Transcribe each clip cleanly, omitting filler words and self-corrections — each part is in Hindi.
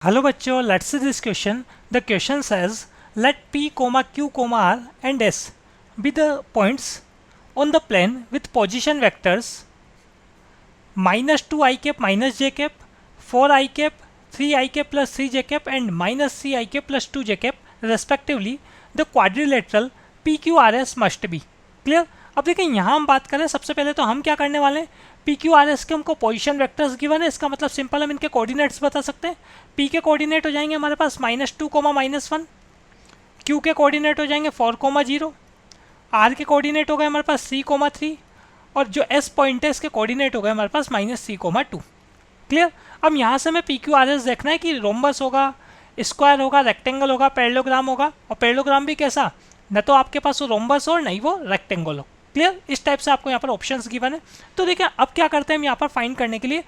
Hello बच्चों, let's see this question. The question says, let P, Q, R and S be the points on the plane with position vectors minus 2 I cap minus j cap, 4 I cap, 3 I cap plus 3 j cap and minus 3 I cap plus 2 j cap respectively. The quadrilateral PQRS must be. Clear? अब देखिए यहाँ हम बात करें, सबसे पहले तो हम क्या करने वाले हैं, पी क्यू आर एस के हमको पोजीशन वेक्टर्स गिवन है, इसका मतलब सिंपल हम इनके कोऑर्डिनेट्स बता सकते हैं। पी के कोऑर्डिनेट हो जाएंगे हमारे पास -2, -1, क्यू के कोऑर्डिनेट हो जाएंगे 4, 0, आर के कोऑर्डिनेट हो गए हमारे पास 3, 3 और जो एस पॉइंट है इसके कोऑर्डिनेट हो गए हमारे पास -3, 2। क्लियर? अब यहाँ से हमें पी क्यू आर एस देखना है कि रोम्बस होगा, स्क्वायर होगा, रेक्टेंगल होगा, पैरेललोग्राम होगा, और पैरेललोग्राम भी कैसा, न तो आपके पास वो रोम्बस हो नहीं वो रेक्टेंगल हो। क्लियर? इस टाइप से आपको यहाँ पर ऑप्शंस गिवन है। तो देखिए अब क्या करते हैं हम यहाँ पर फाइंड करने के लिए,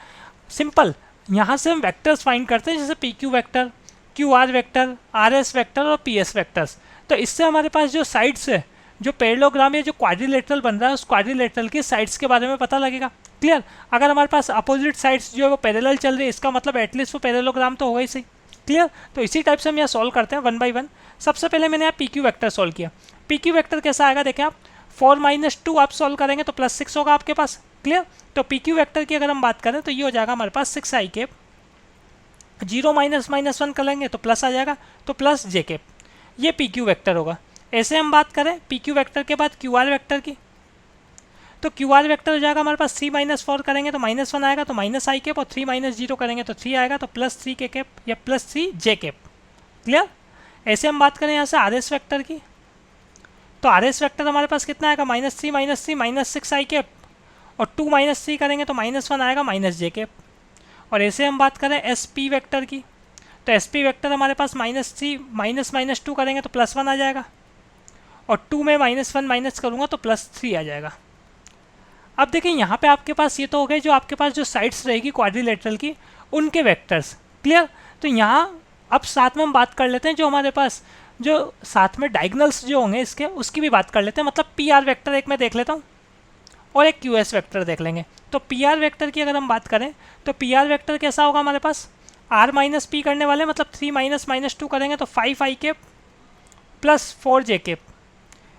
सिंपल यहाँ से हम वेक्टर्स फाइंड करते हैं, जैसे P Q vector, Q R vector, R S vector और पी एस वेक्टर्स। तो इससे हमारे पास जो साइड्स है, जो पैरेललोग्राम या जो क्वाड्रिलेटरल बन रहा है, उस क्वाड्रिलेटरल की साइड्स के बारे में पता लगेगा। क्लियर? अगर हमारे पास अपोजिट साइड्स जो है वो पैरेलल चल रही है, इसका मतलब एटलीस्ट वो पैरेललोग्राम तो होगा ही सही। क्लियर? तो इसी टाइप से हम यहाँ सॉल्व करते हैं 1 बाई 1। सबसे पहले मैंने यहाँ पी क्यू वेक्टर सॉल्व किया। पी क्यू वेक्टर कैसा आएगा देखें आप, 4 - 2 आप सॉल्व करेंगे तो +6 होगा आपके पास। क्लियर? तो पी क्यू वेक्टर की अगर हम बात करें तो ये हो जाएगा हमारे पास 6 आई केप, 0 - -1 करेंगे तो प्लस आ जाएगा, तो प्लस जे केप, ये पी क्यू वेक्टर होगा। ऐसे हम बात करें पी क्यू वेक्टर के बाद क्यू आर वेक्टर की, तो क्यू आर वेक्टर हो जाएगा हमारे पास 3 - 4 करेंगे तो -1 आएगा, तो माइनस आई केप, और 3 - 0 करेंगे तो 3 आएगा, तो +3 के केप या +3 जे केप। क्लियर? ऐसे हम बात करें यहाँ से आर एस वेक्टर की, तो आर एस वेक्टर हमारे पास कितना आएगा, -3 - 6 आई केप, और 2 - 3 करेंगे तो -1 आएगा, माइनस जे केप। और ऐसे हम बात करें एस पी वेक्टर की, तो एस पी वेक्टर हमारे पास -3 -2 करेंगे तो +1 आ जाएगा, और 2 में -1 माइनस करूँगा तो +3 आ जाएगा। अब देखिए यहाँ पे आपके पास ये तो हो गए जो आपके पास जो साइड्स रहेगी क्वाड्रिलेटरल की, उनके वेक्टर्स। क्लियर? तो यहाँ अब साथ में हम बात कर लेते हैं जो हमारे पास जो साथ में डायगनल्स जो होंगे इसके, उसकी भी बात कर लेते हैं। मतलब पी आर वेक्टर एक मैं देख लेता हूँ और एक क्यू एस वेक्टर देख लेंगे। तो पी आर वेक्टर की अगर हम बात करें तो पी आर वेक्टर कैसा होगा हमारे पास, आर माइनस पी करने वाले, मतलब 3 - -2 करेंगे तो 5 आई केप प्लस 4 जे केप,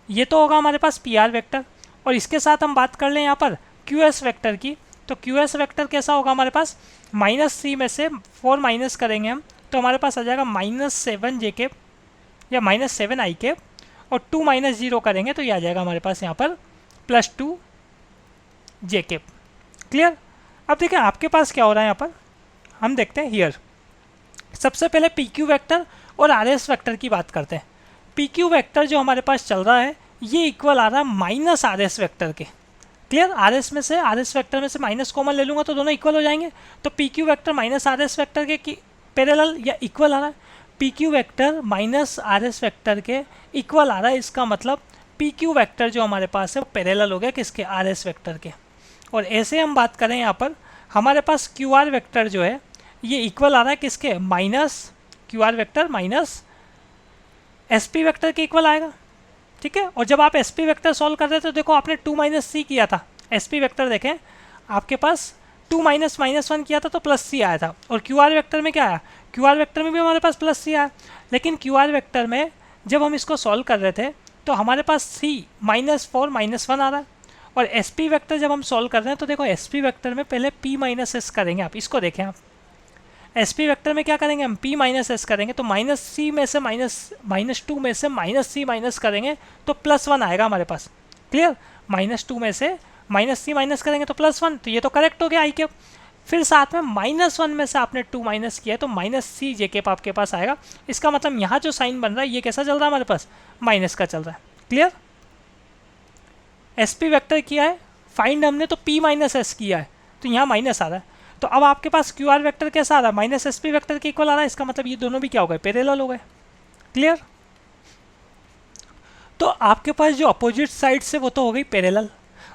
ये तो होगा हमारे पास पी आर वेक्टर। और इसके साथ हम बात कर लें यहाँ पर क्यू एस वेक्टर की, तो क्यू एस वेक्टर कैसा होगा हमारे पास, -3 में से 4 माइनस करेंगे हम तो हमारे पास आ जाएगा -7 जे केप या -7 आई केप, और 2 - 0 करेंगे तो ये आ जाएगा हमारे पास यहाँ पर +2 जे केप। क्लियर? अब देखिए आपके पास क्या हो रहा है यहाँ पर, हम देखते हैं हियर। सबसे पहले पी क्यू वेक्टर और आर एस वेक्टर की बात करते हैं। पी क्यू वेक्टर जो हमारे पास चल रहा है ये इक्वल आ रहा है माइनस आर एस वेक्टर के। क्लियर? आर एस में से, आर एस वेक्टर में से माइनस कॉमन ले लूँगा तो दोनों इक्वल हो जाएंगे। तो P Q vector minus R S vector के पैरेलल या इक्वल आ रहा है, P Q vector minus R S vector के इक्वल आ रहा है। इसका मतलब पी क्यू वेक्टर जो हमारे पास है वो पैरेलल हो गया किसके, आर एस वेक्टर के। और ऐसे हम बात करें यहाँ पर हमारे पास क्यू आर वेक्टर जो है ये इक्वल आ रहा है किसके, minus Q R vector minus S P vector के इक्वल आएगा। ठीक है? और जब आप एस पी वेक्टर सॉल्व कर रहे थे तो देखो आपने 2 - c किया था, एस पी वेक्टर देखें आपके पास 2 - -1 किया था तो +c आया था। और क्यू आर वेक्टर में क्या आया, क्यू आर वेक्टर में भी हमारे पास +c आया, लेकिन क्यू आर वेक्टर में जब हम इसको सॉल्व कर रहे थे तो हमारे पास c -4 -1 आ रहा है। और एस पी वेक्टर जब हम सॉल्व कर रहे हैं तो देखो एस पी वेक्टर में पहले p - s करेंगे, आप इसको देखें, आप एस पी वेक्टर में क्या करेंगे हम p - s करेंगे, तो -c में से -2 में से -c माइनस करेंगे तो +1 आएगा हमारे पास। क्लियर? -2 में से -c माइनस करेंगे तो +1, तो ये तो करेक्ट हो गया आई केप। फिर साथ में -1 में से आपने 2 माइनस किया तो -c जे केप आपके पास आएगा। इसका मतलब यहाँ जो साइन बन रहा है ये कैसा चल रहा है हमारे पास, माइनस का चल रहा है। क्लियर? एस पी वेक्टर किया है फाइंड हमने तो p - s किया है तो यहाँ माइनस आ रहा है। तो अब आपके पास क्यू आर वेक्टर कैसा आ रहा है, माइनस एस पी वेक्टर के इक्वल आ रहा है। इसका मतलब ये दोनों भी क्या हो गए, पैरेलल हो गए। क्लियर? तो आपके पास जो अपोजिट साइड से वो तो हो गई पैरेलल।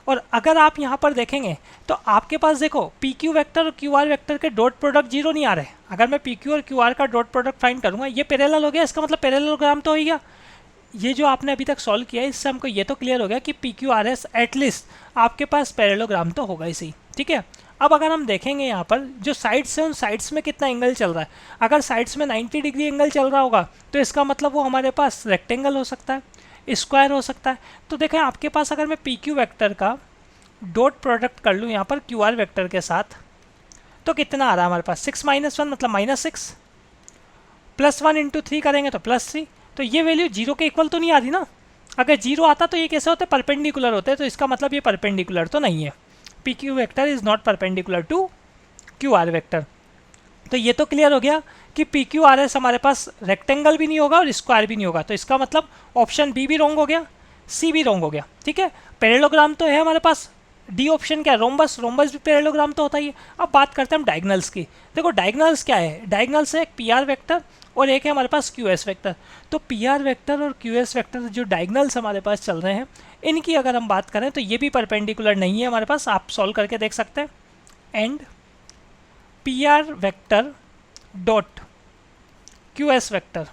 और अगर आप यहाँ पर देखेंगे तो आपके पास देखो पी क्यू वेक्टर और क्यू आर वेक्टर के डॉट प्रोडक्ट 0 नहीं आ रहे। अगर मैं पी क्यू और क्यू आर का डॉट प्रोडक्ट फाइंड करूँगा ये पैरेलल हो गया, इसका मतलब पैरेललोग्राम तो हो गया। ये जो आपने अभी तक सॉल्व किया है इससे हमको ये तो क्लियर हो गया कि P Q R S at least आपके पास पैरेललोग्राम तो होगा ही सही। ठीक है? अब अगर हम देखेंगे यहाँ पर जो साइड्स है उन साइड्स में कितना एंगल चल रहा है, अगर साइड्स में 90 डिग्री एंगल चल रहा होगा तो इसका मतलब वो हमारे पास रेक्टेंगल हो सकता है, स्क्वायर हो सकता है। तो देखें आपके पास अगर मैं पी क्यू वैक्टर का डॉट प्रोडक्ट कर लूँ यहाँ पर क्यू आर वैक्टर के साथ, तो कितना आ रहा है हमारे पास 6 - 1 मतलब -6, +1 × 3 करेंगे तो +3। तो ये वैल्यू जीरो के इक्वल तो नहीं आ रही ना, अगर जीरो आता तो ये कैसे होते, परपेंडिकुलर होते, तो इसका मतलब ये परपेंडिकुलर तो नहीं है। P Q vector is not perpendicular to Q R vector. तो ये तो क्लियर हो गया कि पी क्यू आर एस हमारे पास रेक्टेंगल भी नहीं होगा और स्क्वायर भी नहीं होगा, तो इसका मतलब ऑप्शन बी भी रॉन्ग हो गया, सी भी रॉन्ग हो गया। ठीक है, पैरेललोग्राम तो है हमारे पास, डी ऑप्शन क्या है, रोम्बस, रोम्बस भी पैरेललोग्राम तो होता ही है। अब बात करते हैं हम डायगनल्स की। देखो डायगनल्स क्या है, डायगनल्स है एक पी आर वैक्टर और एक है हमारे पास क्यू एस वैक्टर। तो पी आर वैक्टर और क्यू एस वैक्टर जो डायगनल्स हमारे पास चल रहे हैं, इनकी अगर हम बात करें तो ये भी परपेंडिकुलर नहीं है हमारे पास, आप सॉल्व करके देख सकते हैं। And P R vector dot Q S vector,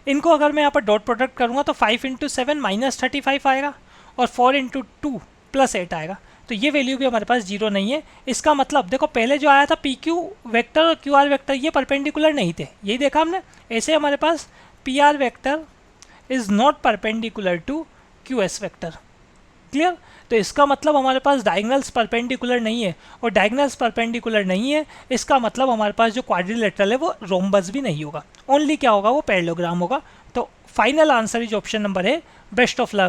इनको अगर मैं यहाँ पर डॉट प्रोडक्ट करूँगा तो 5 × 7 -35 आएगा और 4 × 2 +8 आएगा। तो ये वैल्यू भी हमारे पास जीरो नहीं है। इसका मतलब देखो पहले जो आया था पी क्यू वैक्टर और क्यू आर वैक्टर ये परपेंडिकुलर नहीं थे, यही देखा हमने। ऐसे हमारे पास P R vector is not perpendicular to Q S vector. Clear, तो इसका मतलब हमारे पास डायगनल्स परपेंडिकुलर नहीं है, और डायगनल्स परपेंडिकुलर नहीं है इसका मतलब हमारे पास जो क्वाड्रिलेटरल है वो रोम्बस भी नहीं होगा, ओनली क्या होगा, वो पैरेललोग्राम होगा। तो final answer is option number A. Best of luck.